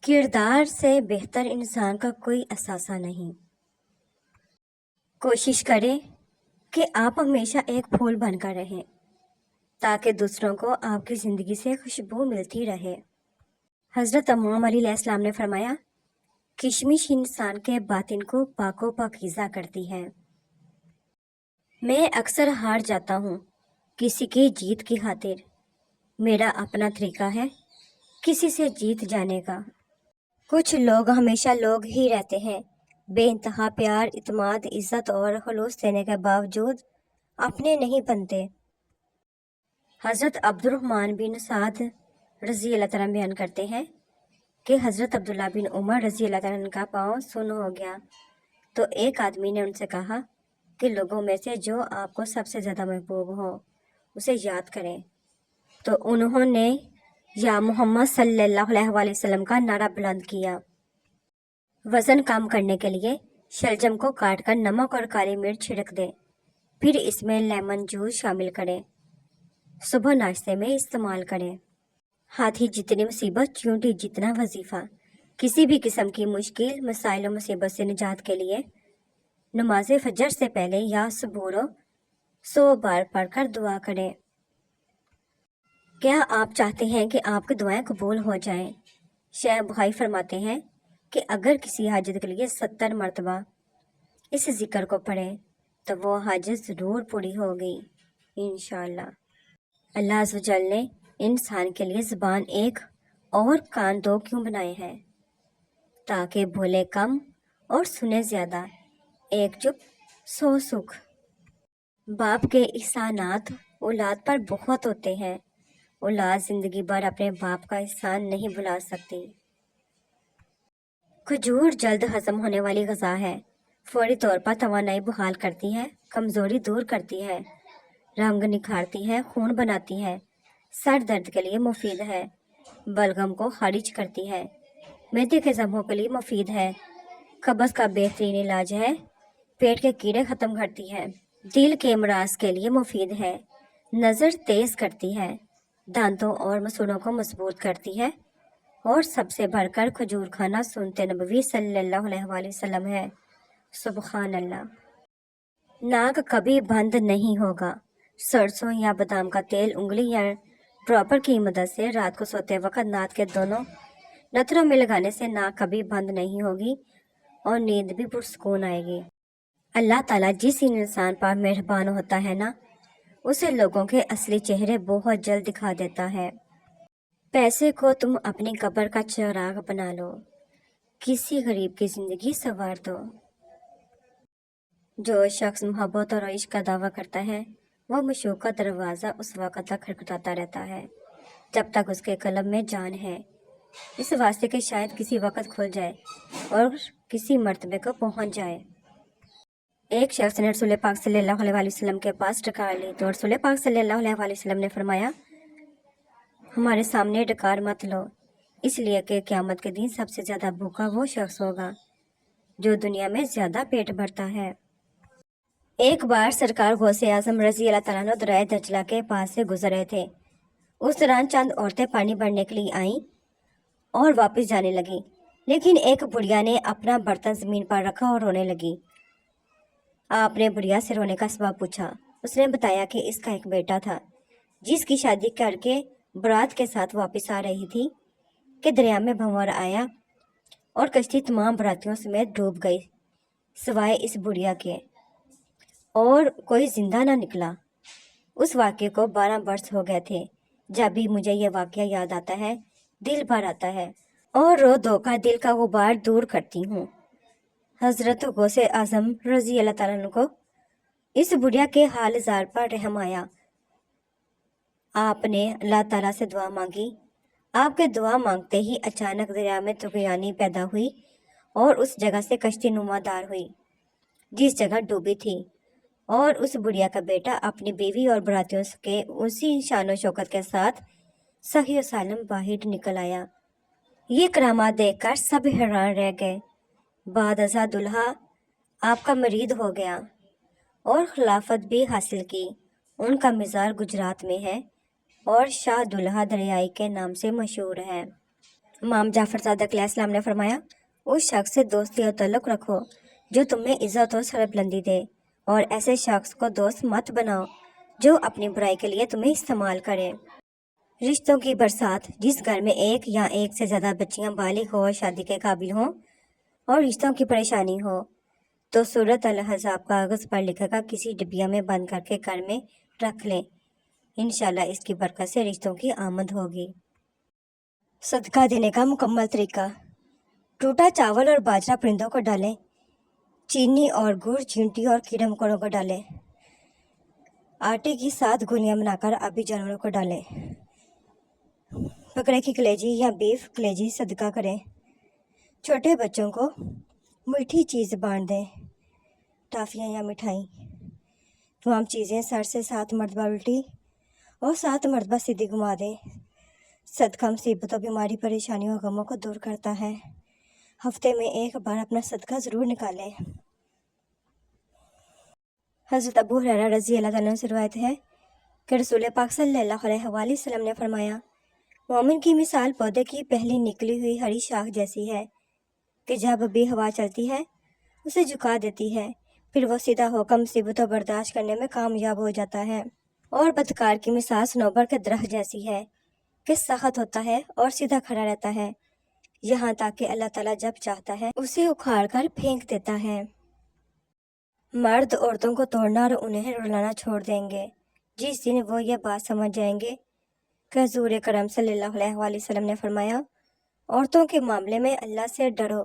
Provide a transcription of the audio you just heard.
کردار سے بہتر انسان کا کوئی اثاثہ نہیں۔ کوشش کریں کہ آپ ہمیشہ ایک پھول بن کر رہیں تاکہ دوسروں کو آپ کی زندگی سے خوشبو ملتی رہے۔ حضرت امام علیہ السلام نے فرمایا، کشمش انسان کے باطن کو پاک و پاکیزہ کرتی ہے۔ میں اکثر ہار جاتا ہوں کسی کی جیت کی خاطر۔ میرا اپنا طریقہ ہے کسی سے جیت جانے کا۔ کچھ لوگ ہمیشہ لوگ ہی رہتے ہیں، بے انتہا پیار، اعتماد، عزت اور خلوص دینے کے باوجود اپنے نہیں بنتے۔ حضرت عبد الرحمن بن سعد رضی اللہ تعالیٰ بیان کرتے ہیں کہ حضرت عبداللہ بن عمر رضی اللہ تعالیٰ کا پاؤں سن ہو گیا تو ایک آدمی نے ان سے کہا کہ لوگوں میں سے جو آپ کو سب سے زیادہ محبوب ہو اسے یاد کریں، تو انہوں نے یا محمد صلی اللہ علیہ وآلہ وسلم کا نعرہ بلند کیا۔ وزن کم کرنے کے لیے شلجم کو کاٹ کر نمک اور کالی مرچ چھڑک دیں، پھر اس میں لیمن جوس شامل کریں، صبح ناشتے میں استعمال کریں۔ ہاتھی جتنی مصیبت چیونٹی جتنا وظیفہ۔ کسی بھی قسم کی مشکل مسائل و مصیبت سے نجات کے لیے نماز فجر سے پہلے یا صبح 100 بار پڑھ کر دعا کریں۔ کیا آپ چاہتے ہیں کہ آپ کی دعائیں قبول ہو جائیں؟ شیخ بخاری فرماتے ہیں کہ اگر کسی حاجت کے لیے 70 مرتبہ اس ذکر کو پڑھیں تو وہ حاجت ضرور پوری ہوگی انشاءاللہ۔ اللہ عز و جل نے انسان کے لیے زبان ایک اور کان دو کیوں بنائے ہیں؟ تاکہ بولے کم اور سنے زیادہ، ایک چپ 100 سکھ۔ باپ کے احسانات اولاد پر بہت ہوتے ہیں، اولاد زندگی بھر اپنے باپ کا احسان نہیں بھلا سکتی۔ کھجور جلد ہضم ہونے والی غذا ہے، فوری طور پر توانائی بحال کرتی ہے، کمزوری دور کرتی ہے، رنگ نکھارتی ہے، خون بناتی ہے، سر درد کے لیے مفید ہے، بلغم کو خارج کرتی ہے، معدے کے زخموں کے لیے مفید ہے، قبض کا بہترین علاج ہے، پیٹ کے کیڑے ختم کرتی ہے، دل کے امراض کے لیے مفید ہے، نظر تیز کرتی ہے، دانتوں اور مسوڑوں کو مضبوط کرتی ہے، اور سب سے بڑھ کر کھجور کھانا سنت نبوی صلی اللہ علیہ وآلہ وسلم ہے۔ سبحان اللہ۔ ناک کبھی بند نہیں ہوگا۔ سرسوں یا بادام کا تیل انگلی یا ڈراپر کی مدد سے رات کو سوتے وقت ناک کے دونوں نتھروں میں لگانے سے ناک کبھی بند نہیں ہوگی اور نیند بھی پرسکون آئے گی۔ اللہ تعالیٰ جس انسان پر مہربان ہوتا ہے نا، اسے لوگوں کے اصلی چہرے بہت جلد دکھا دیتا ہے۔ پیسے کو تم اپنی قبر کا چراغ بنا لو، کسی غریب کی زندگی سنوار دو۔ جو شخص محبت اور عشق کا دعویٰ کرتا ہے وہ معشوق کا دروازہ اس وقت تک کھٹکھٹاتا رہتا ہے جب تک اس کے قلب میں جان ہے، اس واسطے کہ شاید کسی وقت کھل جائے اور کسی مرتبے کو پہنچ جائے۔ ایک شخص نے رسول پاک صلی اللہ علیہ وآلہ وسلم کے پاس ڈکار لی تو رسول پاک صلی اللہ علیہ وآلہ وسلم نے فرمایا، ہمارے سامنے ڈکار مت لو، اس لیے کہ قیامت کے دن سب سے زیادہ بھوکا وہ شخص ہوگا جو دنیا میں زیادہ پیٹ بھرتا ہے۔ ایک بار سرکار غوث اعظم رضی اللہ تعالیٰ عنہ دریائے دجلہ کے پاس سے گزر رہے تھے۔ اس دوران چند عورتیں پانی بھرنے کے لیے آئیں اور واپس جانے لگیں، لیکن ایک بڑھیا نے اپنا برتن زمین پر رکھا اور رونے لگی۔ آپ نے بڑھیا سے رونے کا سبب پوچھا۔ اس نے بتایا کہ اس کا ایک بیٹا تھا جس کی شادی کر کے برات کے ساتھ واپس آ رہی تھی کہ دریا میں بھنور آیا اور کشتی تمام براتیوں سمیت ڈوب گئی سوائے اس بڑھیا کے، اور کوئی زندہ نہ نکلا۔ اس واقعے کو 12 برس ہو گئے تھے۔ جب بھی مجھے یہ واقعہ یاد آتا ہے دل بھر آتا ہے اور رو دھو کر دل کا غبار دور کرتی ہوں۔ حضرت غوث اعظم رضی اللہ تعالیٰ عنہ کو اس بڑھیا کے حال زار پر رحم آیا۔ آپ نے اللہ تعالیٰ سے دعا مانگی۔ آپ کے دعا مانگتے ہی اچانک دریا میں طغیانی پیدا ہوئی اور اس جگہ سے کشتی نما دار ہوئی جس جگہ ڈوبی تھی، اور اس بڑھیا کا بیٹا اپنی بیوی اور براتیوں کے اسی شان و شوکت کے ساتھ صحیح و سالم باہر نکل آیا۔ یہ کرامات دیکھ کر سب حیران رہ گئے۔ بعد ازاں دلہا آپ کا مرید ہو گیا اور خلافت بھی حاصل کی۔ ان کا مزار گجرات میں ہے اور شاہ دلہا دریائی کے نام سے مشہور ہے۔ امام جعفر صادق علیہ السلام نے فرمایا، اس شخص سے دوستی اور تعلق رکھو جو تمہیں عزت اور سربلندی دے، اور ایسے شخص کو دوست مت بناؤ جو اپنی برائی کے لیے تمہیں استعمال کرے۔ رشتوں کی برسات، جس گھر میں ایک یا ایک سے زیادہ بچیاں بالغ ہو اور شادی کے قابل ہوں اور رشتوں کی پریشانی ہو تو سورۃ الاحزاب کاغذ پر لکھ کر کسی ڈبیا میں بند کر کے گھر میں رکھ لیں، انشاءاللہ اس کی برکت سے رشتوں کی آمد ہوگی۔ صدقہ دینے کا مکمل طریقہ: ٹوٹا چاول اور باجرہ پرندوں کو ڈالیں، چینی اور گڑ، چینٹی اور کیڑے مکوڑوں کو ڈالیں، آٹے کی 7 گولیاں بنا کر آبی جانوروں کو ڈالیں، بکرے کی کلیجی یا بیف کلیجی صدقہ کریں، چھوٹے بچوں کو میٹھی چیز بانٹ دیں، ٹافیاں یا مٹھائی۔ تمام چیزیں سر سے 7 مرتبہ الٹی اور 7 مرتبہ سیدھی گھما دیں۔ صدقہ مصیبتوں، بیماری، پریشانیوں اور غموں کو دور کرتا ہے۔ ہفتے میں ایک بار اپنا صدقہ ضرور نکالیں۔ حضرت ابو ہریرہ رضی اللہ تعالیٰ عنہ سے روایت ہے کہ رسول پاک صلی اللہ علیہ وآلہ وسلم نے فرمایا، مومن کی مثال پودے کی پہلی نکلی ہوئی ہری شاخ جیسی ہے کہ جب بھی ہوا چلتی ہے اسے جھکا دیتی ہے، پھر وہ سیدھا ہو کر مصیبتوں برداشت کرنے میں کامیاب ہو جاتا ہے۔ اور بدکار کی مثال صنوبر کے درخت جیسی ہے کہ سخت ہوتا ہے اور سیدھا کھڑا رہتا ہے، یہاں تک کہ اللہ تعالیٰ جب چاہتا ہے اسے اکھاڑ کر پھینک دیتا ہے۔ مرد عورتوں کو توڑنا اور انہیں رلانا چھوڑ دیں گے جس دن وہ یہ بات سمجھ جائیں گے کہ حضور کرم صلی اللہ علیہ وآلہ وسلم نے فرمایا، عورتوں کے معاملے میں اللہ سے ڈرو